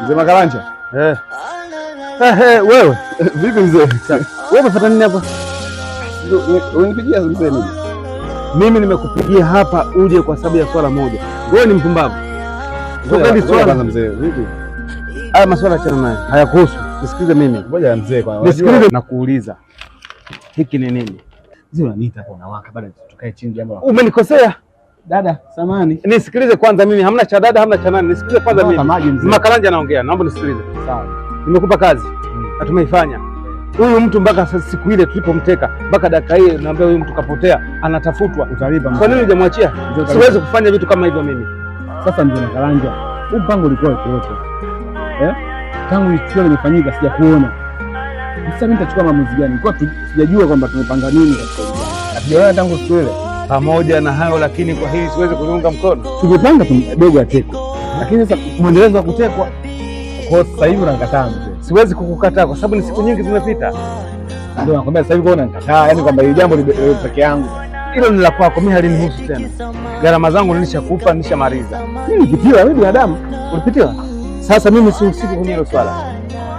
Mzee Makaranja. Wewe Vipi mzee? wewe umefuata nini hapa? Unipigia mzee nini? Mimi nimekupigia hapa uje kwa sababu ya swala moja. Wewe ni mpumbavu. Ngoja swala mzee. Vipi? Haya maswala achana nayo. Hayakuhusu. Nisikilize mimi. Ngoja mzee kwa. Nisikilize na kuuliza. Hiki ni nini? Mzee unaniita hapo unawaka baada tukae chini jambo. Umenikosea. Dada, samahani. Nisikilize kwanza mimi. Hamna cha dada, hamna cha nani. Nisikilize kwanza mimi. Makaranja anaongea. Naomba nisikilize. Sawa. Nimekupa kazi. Na tumeifanya. Huyu mtu mpaka siku ile tulipomteka mpaka dakika hii naambia huyu mtu kapotea, anatafutwa. Utalipa. Kwa nini hujamwachia? Siwezi kufanya vitu kama hivyo mimi. Sasa ndio Makaranja. Huu mpango ulikuwa wote. Tangu tukio limefanyika sijakuona. Sasa mimi nitachukua maamuzi gani? Nilikuwa sijajua kwamba tumepanga nini katika hili. Hatujaona tangu siku ile. Pamoja na hayo lakini kwa hili siwezi kuunga mkono. Tumepanga dogo atekwe. Lakini sasa muendelezo wa kutekwa kwa sasa hivi unakataa mzee. Siwezi kukukataa kwa sababu ni siku nyingi zimepita. Ndio nakwambia sasa hivi kwa unakataa, yani kwamba hili jambo peke yangu. Hilo ni la kwako, mimi halinihusu tena. Gharama zangu nilishakupa, nishamaliza. Mimi nipitiwa, mimi binadamu. Ulipitiwa? Sasa mimi sihusiki kwenye hilo swala.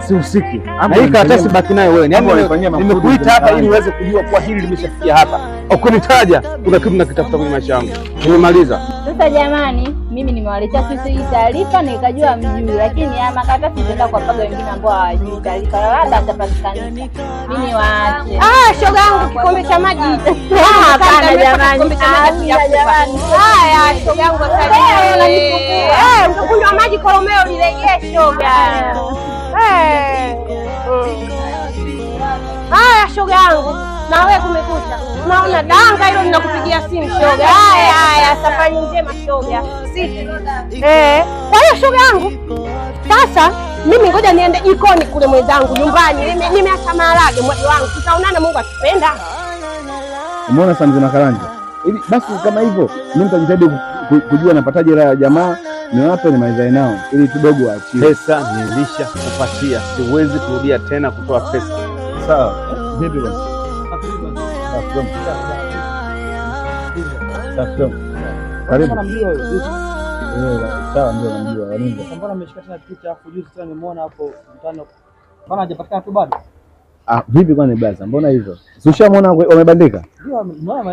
Sihusiki. Na hii karatasi baki nayo wewe. Nimekuita hapa ili uweze kujua kwa hili limeshafikia hapa. Ukunitaja kuna kitu nakitafuta kwenye maisha yangu. Nimemaliza. Sasa jamani, mimi nimewaletea sisi hii taarifa na nikajua mjui, lakini ya makaratasi nitaenda kwa paga wengine ambao hawajui taarifa, labda atapatikana. Mimi waache. Shoga yangu kikombe cha maji. Hapana jamani. Haya shoga yangu asalia. Utakunywa maji Kolomeo lilegee shoga. Haya shoga yangu. Na wewe kumekucha. Unaona danga hilo ninakupigia simu shoga. Haya safari njema shoga. Kwa hiyo shoga yangu. Sasa mimi ngoja niende jikoni kule mwenzangu nyumbani. Nimeacha maharage mwadi wangu. Tutaonana Mungu akipenda. Umeona Samzi na Karanja? Hivi basi kama hivyo mimi nitajitahidi kujua napataje hela ya jamaa niwape nimalize nao ili kidogo aachie. Pesa nilisha kupatia. Siwezi kurudia tena kutoa pesa. Sawa. Vipi basi? Sawa. Karibu. Sawa ndio namjua walinda. Mbona mmeshika tena picha hapo juzi tena nimeona hapo mtano. Bana hajapatikana tu bado. Vipi kwani blaza? Mbona hivyo? Si ushamuona wamebandika? Ndio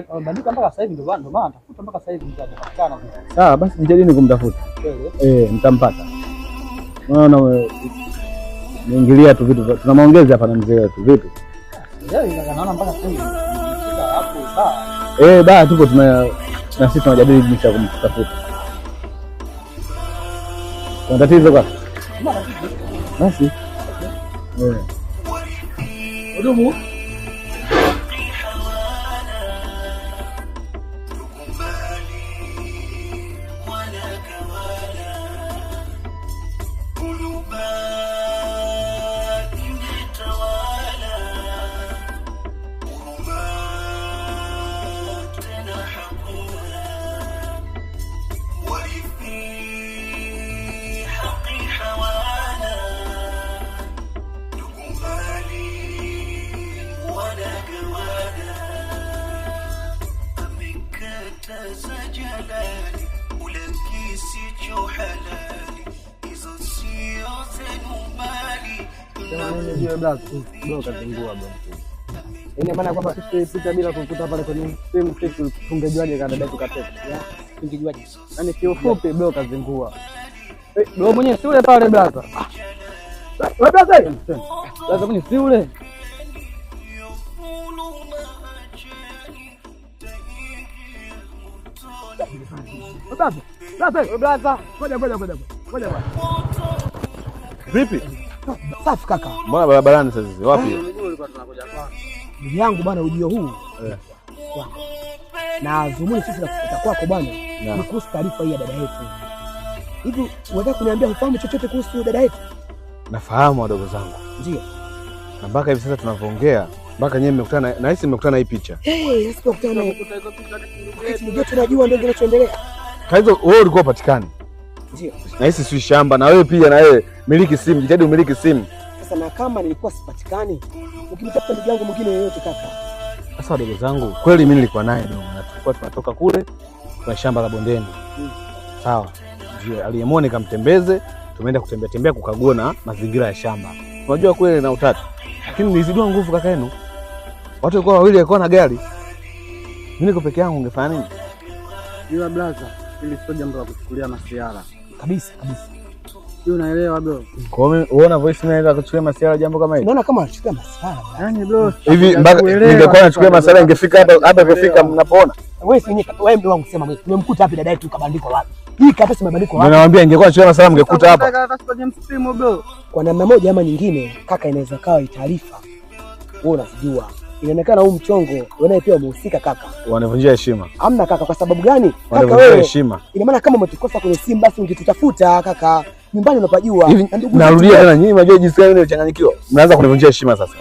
wamebandika mpaka sasa hivi ndio maana natafuta mpaka sasa hivi mtapatikana. Sawa basi nijadili kumtafuta. Mtampata. Unaona niingilia tu vitu tuna maongezi hapa na mzee wetu. Vipi? Naona mpaka sasa hivi hapo sawa. Baa tupo na sisi tunajadili jinsi ya kumtafuta. Kuna tatizo kwa? Basi. Udumu. Ina maana kwamba sisi pita bila kukuta pale kwenye simu sisi tungejuaje kama dada tukateka. Tungejuaje? Yaani kiufupi bro kazingua. Bro mwenyewe si yule pale blaza. Wewe blaza. Blaza mwenyewe si yule. Blaza. Ngoja. Vipi? Safi kaka. Mbona barabarani sasa hivi? Wapi? Ndugu yangu bwana ujio huu. Na zumuni sisi nakupita kwako bwana. Ni kuhusu taarifa hii ya dada yetu. Hivi unataka kuniambia ufahamu chochote kuhusu dada yetu? Nafahamu wadogo zangu. Ndio. Na mpaka hivi sasa tunavyoongea, mpaka nyewe mmekutana na hisi mmekutana hii picha. Sasa tukutana. Ndio tunajua ndio kinachoendelea. Kwa hizo wewe ulikuwa upatikani. Ndio. Na hisi si shamba na wewe pia na wewe miliki simu, jitahidi umiliki simu. Sasa na kama nilikuwa sipatikani, ukimtafuta ndugu yangu mwingine yoyote kaka. Sasa wadogo zangu, kweli mimi nilikuwa naye dogo na tulikuwa tunatoka kule kwa shamba la bondeni. Sawa. Ndio aliyemwona nikamtembeze tumeenda kutembea tembea kukagua na mazingira ya shamba. Unajua kweli na utatu. Lakini nilizidiwa nguvu kaka yenu. Watu walikuwa wawili walikuwa na gari. Mimi niko peke yangu ungefanya nini? Yule blaza, ili sio jambo la kuchukulia masiara. Kabisa. Hiyo unaelewa bro? Kwa hiyo unaona voice inaweza kuchukulia masiara jambo kama hili. Unaona kama anachukulia masiara. Yaani bro, Hivi mpaka ningekuwa nachukulia masiara ingefika hapa kufika mnapoona. Wewe ndio wangu sema wewe. Tumemkuta wapi dada yetu kabandiko wapi? Hii karatasi imebandikwa wapi? Naambia ingekuwa nachukulia masiara mngekuta hapa. Karatasi kwenye msimu bro. Kwa namna moja ama nyingine kaka, inaweza kawa taarifa. Wewe unasijua. Inaonekana huu mchongo wewe pia umehusika kaka. Wanavunjia heshima. Hamna kaka, kwa sababu gani? Kaka Wanavunjia wewe. heshima. Ina maana kama umetukosa kwenye simu basi ungetutafuta kaka. Nyumbani unapajua. Narudia tena, nyinyi mnajua jinsi gani nimechanganyikiwa. Mnaanza kunivunjia heshima sasa.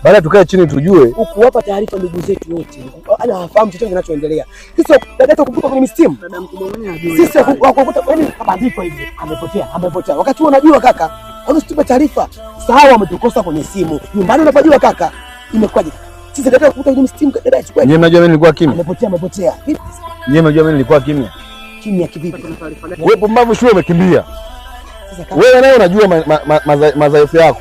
Baada tukae chini tujue. Ukuwapa taarifa ndugu zetu wote. Anafahamu chochote kinachoendelea. Sisi dada yetu kukuta kwenye simu. Dada mkubwa mwenyewe ajue. Sisi wakukuta kwani kabandiko hivi. Amepotea. Wakati unajua kaka, unasitupe taarifa. Sawa, umetukosa kwenye simu. Nyumbani unapajua kaka. Imekwaje? Sisi dada kukuta kwenye simu dada yetu kweli. Nyinyi mnajua mimi nilikuwa kimya. Amepotea. Nyinyi mnajua mimi nilikuwa kimya. Kimya kivipi? Wewe pumbavu shule umekimbia. Wewe naye unajua madhaifu yako.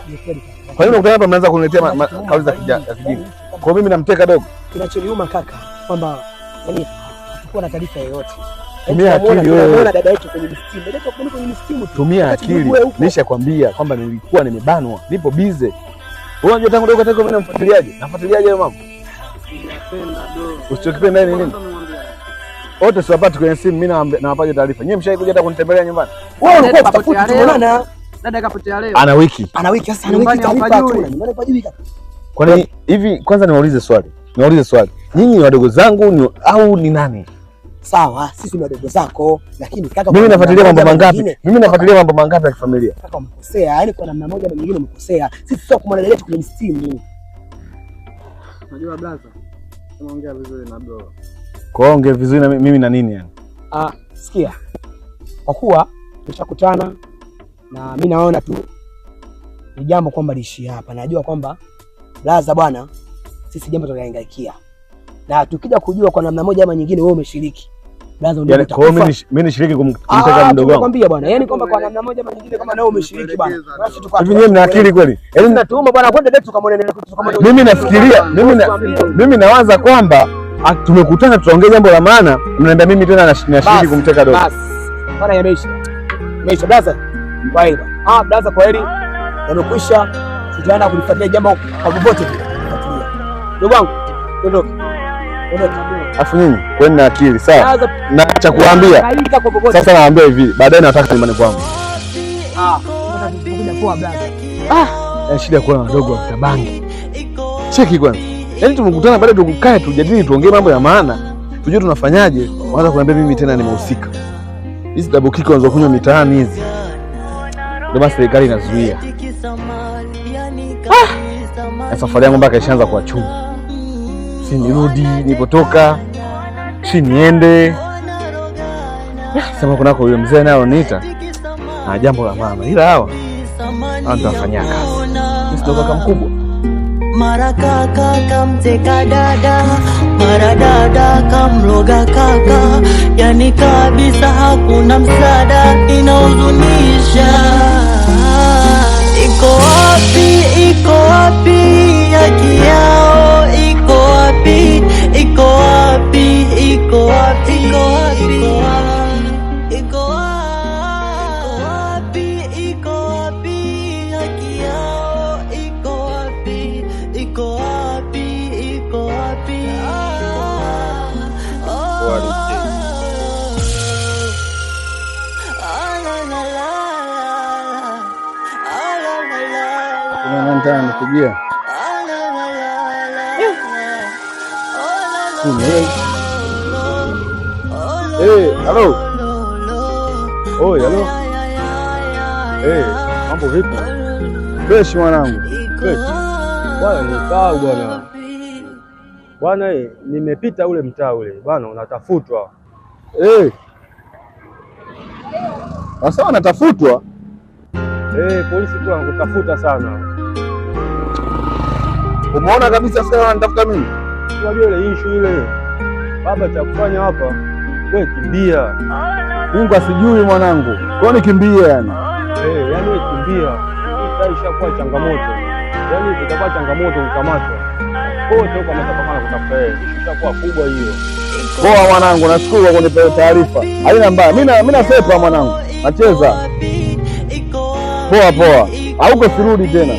Kwa nini unakutana hapa mnaanza kuniletea kauli za kijini? Kwa mimi namteka dogo. Kinachoniuma kaka kwamba yani hatakuwa na taarifa yoyote. Tumia akili wewe. Unaona dada yetu kwenye simu. Dada yetu kwenye simu. Tumia akili. Nishakwambia kwamba nilikuwa nimebanwa. Nipo busy. Wewe unajua tangu dogo mimi namfuatiliaje? Nafuatiliaje wewe mama? Usichokipenda nini? Wote siwapati kwenye simu, mimi nawapaje taarifa. Nyinyi mshaikuja hata kunitembelea nyumbani? Wewe ulikuwa utafuta tumeonana. Dada kapotea leo. Ana wiki Sasa ana wiki taarifa tu. Nyumbani pajui kaka. Kwani hivi kwanza niwaulize swali. Nyinyi ni wadogo zangu au ni nani? Sawa, sisi ni wadogo zako, lakini kaka mimi nafuatilia mambo mangapi? Mimi nafuatilia mambo mangapi ya kifamilia? Kaka umekosea, yani kwa namna moja au nyingine umekosea. Sisi sio kumwona dada yetu kwenye simu. Unajua blaza, tunaongea vizuri na bro. Kwa hiyo ongea vizuri na mimi na nini yani? Sikia. Kwa kuwa tushakutana na mimi naona tu ni jambo kwamba liishi hapa. Najua kwamba blaza bwana, sisi jambo tunahangaikia. Na tukija kujua kwa namna moja ama nyingine wewe umeshiriki. Blaza ndio utakufa. Kwa hiyo mimi nishiriki kumtaka mdogo wangu. Nakwambia bwana, yani kwamba kwa namna moja ama nyingine kama nawe umeshiriki bwana. Basi tukao. Hivi nyinyi mna akili kweli? Yaani natuuma bwana kwenda date tukamwona mimi nafikiria mimi nawaza kwamba tumekutana tutaongea jambo la maana, mnaenda mimi tena nashiriki kumteka dogo. Basi. Bwana yameisha. Yameisha blaza. Kwa hilo. Blaza kwa heri. Yamekwisha. Tutaenda kulifuatilia jambo kwa popote. Ndugu wangu, ondoka. Afu nyinyi kweni na akili sawa? Na cha kuambia sasa, naambia hivi, baadaye nataka nyumbani kwangu. Shida kuwa na wadogo wa Tabangi. Cheki kwanza. Yaani tumekutana baada tukukae tujadili tuongee mambo ya maana. Tujue tunafanyaje. Waanza kuniambia mimi tena nimehusika. Hizi double kick wanazo kunywa mitaani hizi. Ndio basi serikali inazuia. Safari yangu mpaka ishaanza kwa chungu. Si nirudi nilipotoka. Si niende. Sema kunako yule mzee naye ananiita. Na jambo la mama. Ila hawa nitafanyia kazi. Sisi ndo kaka mkubwa. Mara kaka kamteka dada, mara dada kamroga kaka, yani kabisa hakuna msaada, inahuzunisha. Iko wapi haki yao? Iko wapi Nipigia. Halo. Halo. Mambo vipi? Fresh mwanangu. Fresh. Bwana ni sawa bwana. Bwana nimepita ule mtaa ule. Bwana unatafutwa. Sasa wanatafutwa? Polisi kwa wanakutafuta sana. Umeona kabisa sasa wanatafuta mimi? Unajua ile issue ile. Baba cha kufanya hapa, wewe kimbia. Mungu asijui mwanangu. Kwa nini kimbia yani? pia ishakuwa changamoto. Yaani itakuwa changamoto kukamatwa. Wote huko wametapakana kutafuta yeye. Ishakuwa kubwa hiyo. Poa mwanangu, nashukuru kwa kunipa taarifa. Haina mbaya. Mimi nasepa mwanangu. Nacheza. Poa. Hauko sirudi tena.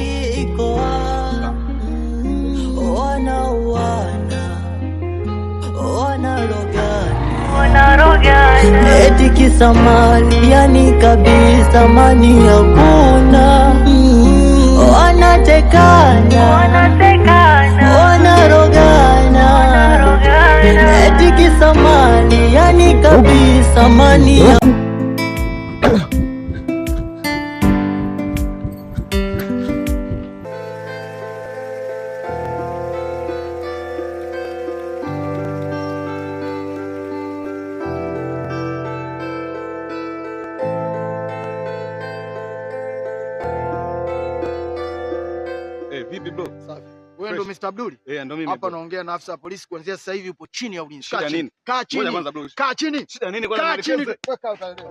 Eti kisa mali, yani kabisa mani hakuna. Wanatekana, wanarogana. Eti kisa mali, yani kabisa mani hakuna. Vipi bro? Safi. Wewe ndo Mr. Abdul? Ndo mimi. Hapa naongea na afisa polisi kuanzia sasa hivi upo chini ya ulinzi. Shida nini? Kaa chini. Kaa chini. Shida nini kwanza? Kaa chini. Weka utaelewa.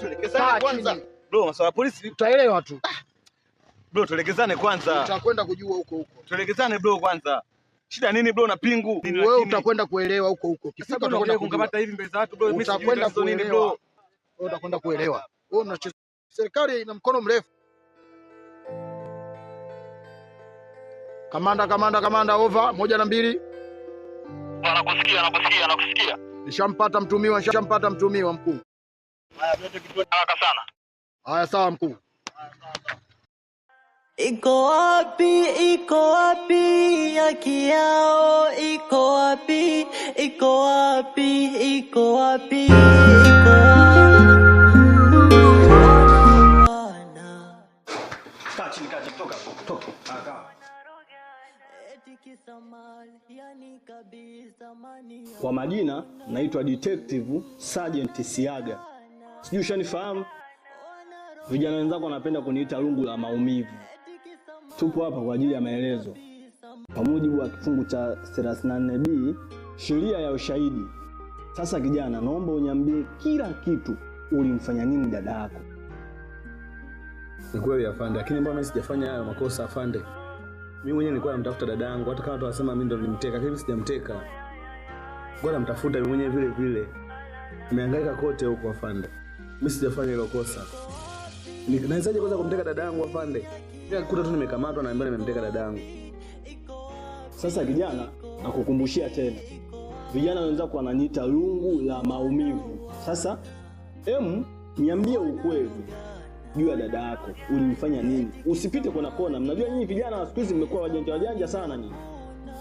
Tuelekezane kwanza. Bro, masuala polisi utaelewa tu. Bro, tuelekezane kwanza. Utakwenda kujua huko. Tuelekezane bro kwanza. Shida nini bro na pingu? Wewe utakwenda kuelewa huko. Kifika utakwenda kukamata hivi mbele za watu bro. Mimi utakwenda nini bro? Wewe utakwenda kuelewa. Wewe unacheza. Serikali ina mkono mrefu. Kamanda over 1 na 2. Nakusikia. Nishampata mtumiwa mkuu. Haya vyote kitu haraka sana. Haya sawa mkuu. Iko wapi haki yao? Iko wapi? Kachi toka. Kwa majina naitwa Detective Sergeant Siaga. Sijui ushanifahamu? Vijana wenzako wanapenda kuniita lungu la maumivu. Tupo hapa kwa ajili ya maelezo. Kwa mujibu wa kifungu cha 34B, sheria ya ushahidi. Sasa kijana, naomba uniambie kila kitu. Ulimfanya nini dada yako? Ni kweli afande, lakini mbona mimi sijafanya hayo makosa afande? Mimi mwenyewe nilikuwa namtafuta dada yangu, hata kama watu wasema mimi ndo nilimteka, lakini sijamteka. Ngoja namtafuta mimi mwenyewe vile. Nimehangaika kote huko afande. Mimi sijafanya hilo kosa. Ninawezaje kwanza kumteka dada yangu afande? Nikuta tu nimekamatwa na ambaye nimemteka dada yangu. Sasa kijana, nakukumbushia tena. Vijana wenzako wananiita lungu la maumivu. Sasa, niambie ukweli. Juu ya dada yako, ulimfanya nini? Usipite kona. Mnajua nyinyi vijana wa siku hizi mmekuwa wajanja sana nyinyi.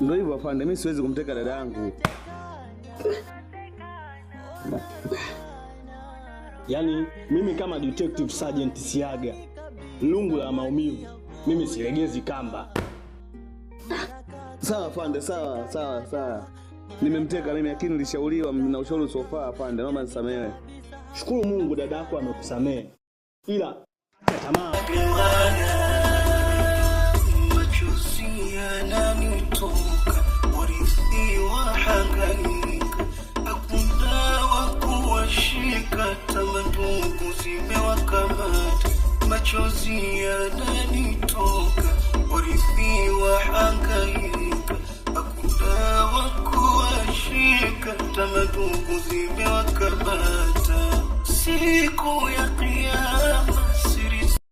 Ndio hivyo afande, mimi siwezi kumteka dada yangu. Yaani mimi kama Detective Sergeant Siaga, lungu la maumivu, mimi silegezi kamba. Sawa afande, sawa. Nimemteka mimi, lakini nilishauriwa na ushauri usofaa afande, naomba nisamehe. Shukuru Mungu dada yako amekusamehe. Ila tamaa machozi yananitoka, warithi wa hangaika, hakuna wa kuwashika, tamandugu zimewakamata. Machozi yananitoka, warithi wa hangaika, hakuna wa kuwashika, tamandugu zimewakamata. Siku